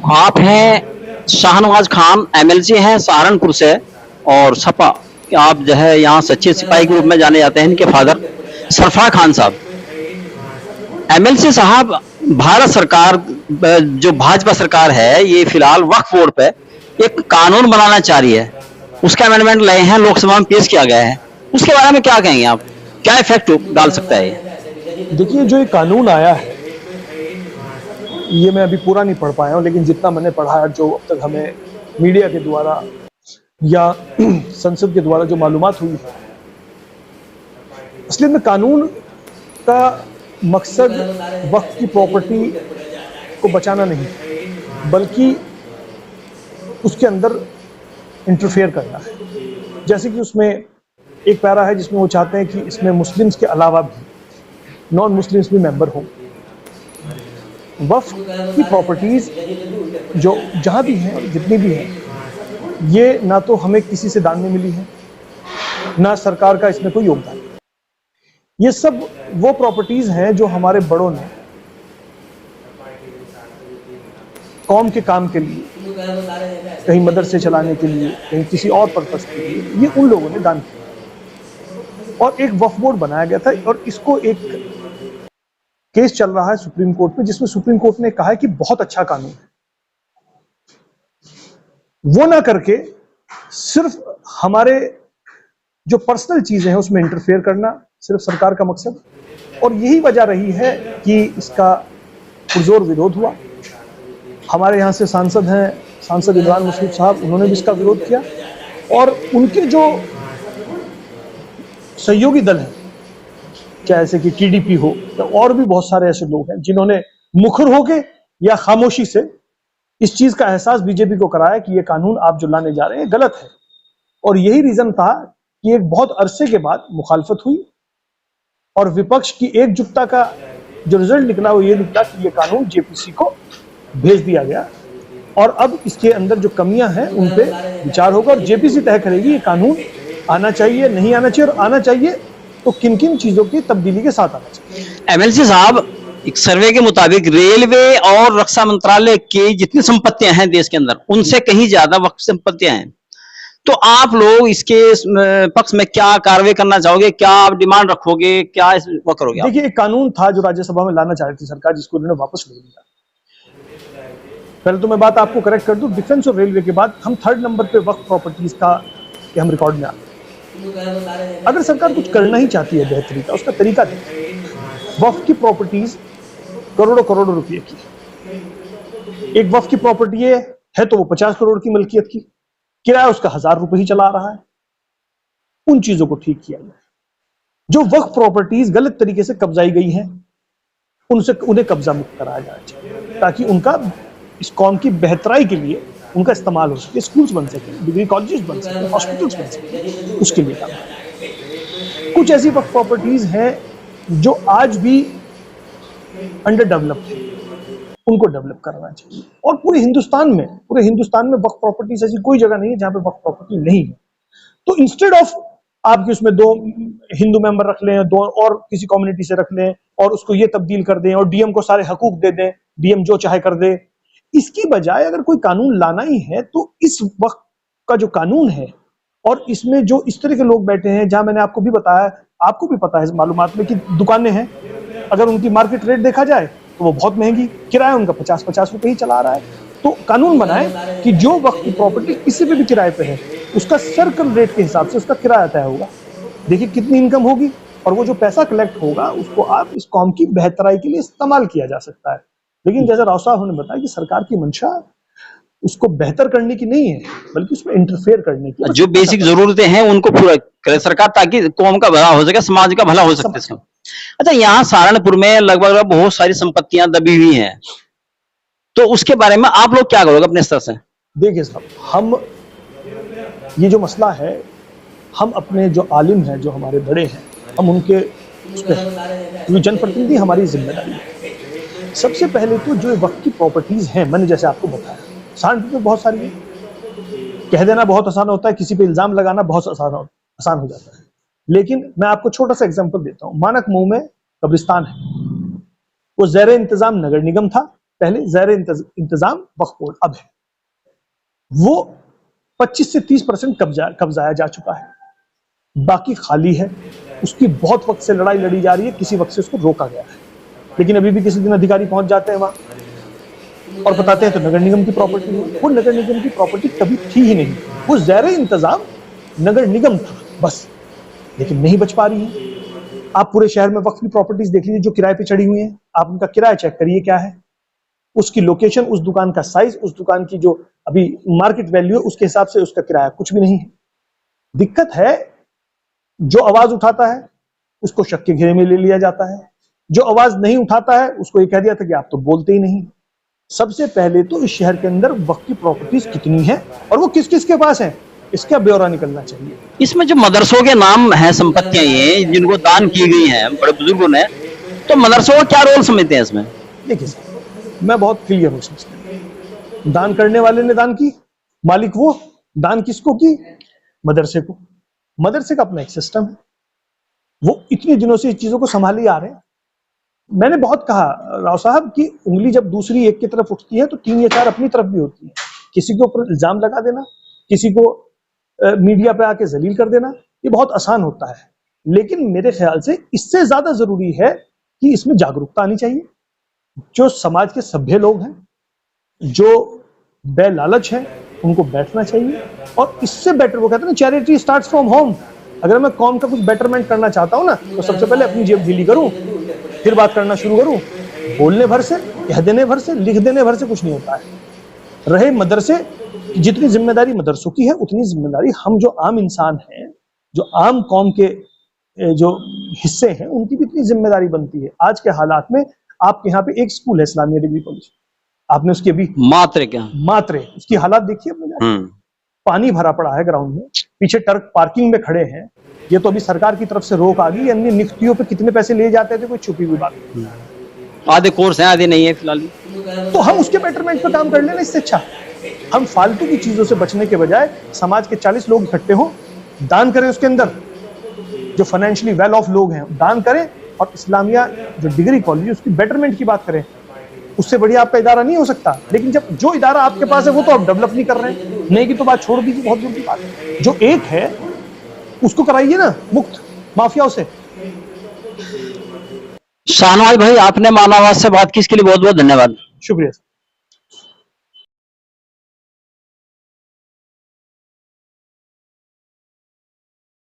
आप हैं शाहनवाज खान, एमएलसी हैं सहारनपुर से और सपा। आप जो है यहाँ सच्चे सिपाही के रूप में जाने जाते हैं। इनके फादर सरफराज खान साहब, एमएलसी साहब। भारत सरकार, जो भाजपा सरकार है, ये फिलहाल वक्फ बोर्ड पे एक कानून बनाना चाह रही है। उसका अमेंडमेंट लाए हैं, लोकसभा में पेश किया गया है। उसके बारे में क्या कहेंगे आप? क्या इफेक्ट डाल सकता है ये? देखिए, जो ये कानून आया है, ये मैं अभी पूरा नहीं पढ़ पाया हूँ, लेकिन जितना मैंने पढ़ा है, जो अब तक हमें मीडिया के द्वारा या संसद के द्वारा जो मालूमात हुई है, असली में कानून का मकसद वक्त की प्रॉपर्टी को बचाना नहीं, बल्कि उसके अंदर इंटरफेयर करना है। जैसे कि उसमें एक पैरा है जिसमें वो चाहते हैं कि इसमें मुस्लिम्स के अलावा भी नॉन मुस्लिम्स भी मेंबर हों। वक्फ की प्रॉपर्टीज जो जहां भी हैं और जितनी भी हैं, ये ना तो हमें किसी से दान में मिली है, ना सरकार का इसमें कोई योगदान। ये सब वो प्रॉपर्टीज हैं जो हमारे बड़ों ने कौम के काम के लिए, कहीं मदरसे चलाने के लिए, कहीं किसी और पर्पस के लिए, ये उन लोगों ने दान किया और एक वक्फ बोर्ड बनाया गया था। और इसको एक केस चल रहा है सुप्रीम कोर्ट में, जिसमें सुप्रीम कोर्ट ने कहा है कि बहुत अच्छा कानून है। वो ना करके सिर्फ हमारे जो पर्सनल चीजें हैं उसमें इंटरफेयर करना सिर्फ सरकार का मकसद, और यही वजह रही है कि इसका पुरजोर विरोध हुआ। हमारे यहाँ से सांसद हैं, सांसद इमरान मसूद साहब, उन्होंने भी इसका विरोध किया। और उनके जो सहयोगी दल हैं, चाहे ऐसे कि टीडीपी हो या और भी बहुत सारे ऐसे लोग हैं जिन्होंने मुखर होके या खामोशी से इस चीज का एहसास बीजेपी को कराया कि ये कानून आप जो लाने जा रहे हैं गलत है। और यही रीजन था कि एक बहुत अरसे के बाद मुखालफत हुई और विपक्ष की एकजुटता का जो रिजल्ट निकला वो ये निकला कि ये कानून जेपीसी को भेज दिया गया। और अब इसके अंदर जो कमियां हैं उन पे विचार होगा और जेपीसी तय करेगी ये कानून आना चाहिए, नहीं आना चाहिए, और आना चाहिए तो किन किन चीजों की तब्दीली के साथ आना चाहिए। एमएलसी साहब, एक सर्वे के मुताबिक रेलवे और रक्षा मंत्रालय की जितनी संपत्तियां हैं देश के अंदर, उनसे कहीं ज्यादा वक्फ संपत्तियां हैं। तो आप लोग इसके पक्ष में क्या कार्रवाई करना चाहोगे? क्या आप डिमांड रखोगे? क्या वो करोगे आप? देखिए, एक कानून था जो राज्यसभा में लाना चाह रही थी सरकार, जिसको उन्होंने वापस ले लिया। पहले तो मैं बात आपको करेक्ट कर दूं, डिफेंस और रेलवे के बाद हम 3rd नंबर पे वक्फ प्रॉपर्टीज का हम रिकॉर्ड में आते हैं। अगर सरकार कुछ करना ही चाहती है बेहतरी का, उसका तरीका देखिए। वक्फ की प्रॉपर्टीज करोड़ों करोड़ों रुपए की, एक वक्फ की प्रॉपर्टी है तो वो 50 करोड़ की मलकियत की, किराया उसका 1000 रुपए ही चला रहा है। उन चीजों को ठीक किया जाए। जो वक्फ प्रॉपर्टीज गलत तरीके से कब्जाई गई हैं, उन्हें कब्जा मुक्त कराया जाना चाहिए, ताकि उनका इस कौम की बेहतराई के लिए उनका इस्तेमाल हो सके, स्कूल्स बन सके, डिग्री कॉलेजेस बन सके, हॉस्पिटल्स बन सके, उसके लिए काम। कुछ ऐसी वक्फ प्रॉपर्टीज हैं जो आज भी अंडर डेवलप्ड है, उनको डेवलप करना चाहिए। और पूरे हिंदुस्तान में वक्फ प्रॉपर्टीज ऐसी कोई जगह नहीं है जहां पे वक्फ प्रॉपर्टी नहीं है। तो इंस्टेड ऑफ आपके उसमें 2 हिंदू मेंबर रख लें, 2 और किसी कम्युनिटी से रख लें और उसको ये तब्दील कर दें और डीएम को सारे हकूक दे दें, डीएम जो चाहे कर दे, इसकी बजाय अगर कोई कानून लाना ही है तो इस वक्त का जो कानून है, और इसमें जो इस तरह के लोग बैठे हैं, जहां मैंने आपको भी बताया, आपको भी पता है मालूमात में कि दुकानें हैं, अगर उनकी मार्केट रेट देखा जाए तो वो बहुत महंगी, किराया उनका 50-50 रुपए ही चला रहा है। तो कानून बनाए कि जो वक्त की प्रॉपर्टी किसी पे भी किराए पे है, उसका सर्कल रेट के हिसाब से उसका किराया तय होगा। देखिए कितनी इनकम होगी, और वो जो पैसा कलेक्ट होगा उसको आप इस कौम की बेहतराई के लिए इस्तेमाल किया जा सकता है। लेकिन जैसा राव साहब ने बताया कि सरकार की मंशा उसको बेहतर करने की नहीं है, बल्कि उसमें इंटरफेयर करने की। जो बेसिक जरूरतें हैं उनको पूरा करे सरकार, ताकि कौम का भला हो सके, समाज का भला हो सके। अच्छा, यहाँ सहारनपुर में लगभग बहुत सारी संपत्तियां दबी हुई हैं, तो उसके बारे में आप लोग क्या करोगे अपने स्तर से? देखिए साहब, हम ये जो मसला है, हम अपने जो आलिम हैं, जो हमारे बड़े हैं, हम उनके उस पर जनप्रतिनिधि, हमारी जिम्मेदारी है। सबसे पहले तो जो वक्त की प्रॉपर्टीज हैं, मैंने जैसे आपको बताया, सहारनपुर में बहुत सारी है। कह देना बहुत आसान होता है, किसी पे इल्जाम लगाना बहुत आसान हो जाता है। लेकिन मैं आपको छोटा सा एग्जांपल देता हूं। मानक मुंह में कब्रिस्तान है, वो ज़ेरे इंतजाम नगर निगम था, पहले ज़ैर इंतजाम वक्फ बोर्ड अब है, वो 25 से 30% कब्जाया जा चुका है, बाकी खाली है। उसकी बहुत वक्त से लड़ाई लड़ी जा रही है, किसी वक्त से उसको रोका गया है, लेकिन अभी भी किसी दिन अधिकारी पहुंच जाते हैं वहां और बताते हैं तो नगर निगम की प्रॉपर्टी है। वो नगर निगम की प्रॉपर्टी कभी थी ही नहीं, वो ज़ैर इंतजाम नगर निगम था बस, लेकिन नहीं बच पा रही है। आप पूरे शहर में वक्फ की प्रॉपर्टीज देख लीजिए जो किराए पे चढ़ी हुई हैं, आप उनका किराया चेक करिए क्या है, उसकी लोकेशन, उस दुकान का साइज, उस दुकान की जो अभी मार्केट वैल्यू है उसके हिसाब से उसका किराया कुछ भी नहीं है। दिक्कत है जो आवाज उठाता है उसको शक के घेरे में ले लिया जाता है, जो आवाज नहीं उठाता है उसको ये कह दिया था कि आप तो बोलते ही नहीं। सबसे पहले तो इस शहर के अंदर वक्फ की प्रॉपर्टीज कितनी है और वो किस किस के पास है, इसका ब्यौरा निकलना चाहिए। इसमें जो मदरसों के नाम है, संपत्तियां ये जिनको दान की गई हैं बड़े बुजुर्गों ने, तो मदरसों का क्या रोल समझते हैं इसमें? देखिए सर, मैं बहुत क्लियर हूं समझते, दान करने वाले ने दान की, मालिक वो, दान किसको की, मदरसे को। मदरसे का अपना एक सिस्टम है, वो इतने दिनों से इस चीजों को संभाले आ रहे हैं। मैंने बहुत कहा राव साहब कि उंगली जब दूसरी एक की तरफ उठती है तो 3 या 4 अपनी तरफ भी होती है। किसी के ऊपर इल्जाम लगा देना, किसी को मीडिया पे आके जलील कर देना, ये बहुत आसान होता है, लेकिन मेरे ख्याल से इससे ज्यादा जरूरी है कि इसमें जागरूकता आनी चाहिए। जो समाज के सभ्य लोग हैं, जो बेलालच हैं, उनको बैठना चाहिए। और इससे बेटर, वो कहते हैं ना चैरिटी स्टार्ट्स फ्रॉम होम। अगर मैं कौम का कुछ बेटरमेंट करना चाहता हूं ना, तो सबसे पहले अपनी जेब ढीली करूं, फिर बात करना शुरू करूं। बोलने भर से, कह देने भर से, लिख देने भर से कुछ नहीं होता है। रहे मदरसे, जितनी जिम्मेदारी मदरसों की है उतनी जिम्मेदारी हम जो आम इंसान हैं, जो आम कौम के जो हिस्से हैं, उनकी भी इतनी जिम्मेदारी बनती है। आज के हालात में आपके यहाँ पे एक स्कूल है, इस्लामिया डिग्री कॉलेज, आपने उसकी अभी मात्र उसकी हालात देखिए अपने जाके। पानी भरा पड़ा है ग्राउंड में, पीछे ट्रक पार्किंग में खड़े हैं। ये तो अभी सरकार की तरफ से रोक आ गई, अन्य नियुक्तियों पे कितने पैसे लिए जाते थे कोई छुपी हुई बात नहीं। आधे कोर्स हैं, आधे नहीं है फिलहाल। तो हम उसके बेटरमेंट पे काम कर लेना, इससे अच्छा हम फालतू की चीजों से बचने के बजाय समाज के 40 लोग इकट्ठे हों, दान करें, उसके अंदर जो फाइनेंशियली वेल ऑफ लोग हैं दान करें, और इस्लामिया जो डिग्री कॉलेज उसकी बेटरमेंट की बात करें। उससे बढ़िया आपका इदारा नहीं हो सकता। लेकिन जब जो इदारा आपके पास है वो तो आप डेवलप नहीं कर रहे हैं, नहीं की तो बात छोड़ दीजिए, बहुत दूर की बात है। जो एक है उसको कराइए ना मुक्त माफियाओं से। शाहनवाज भाई, आपने मानावाद से बात की, इसके लिए बहुत बहुत धन्यवाद। शुक्रिया।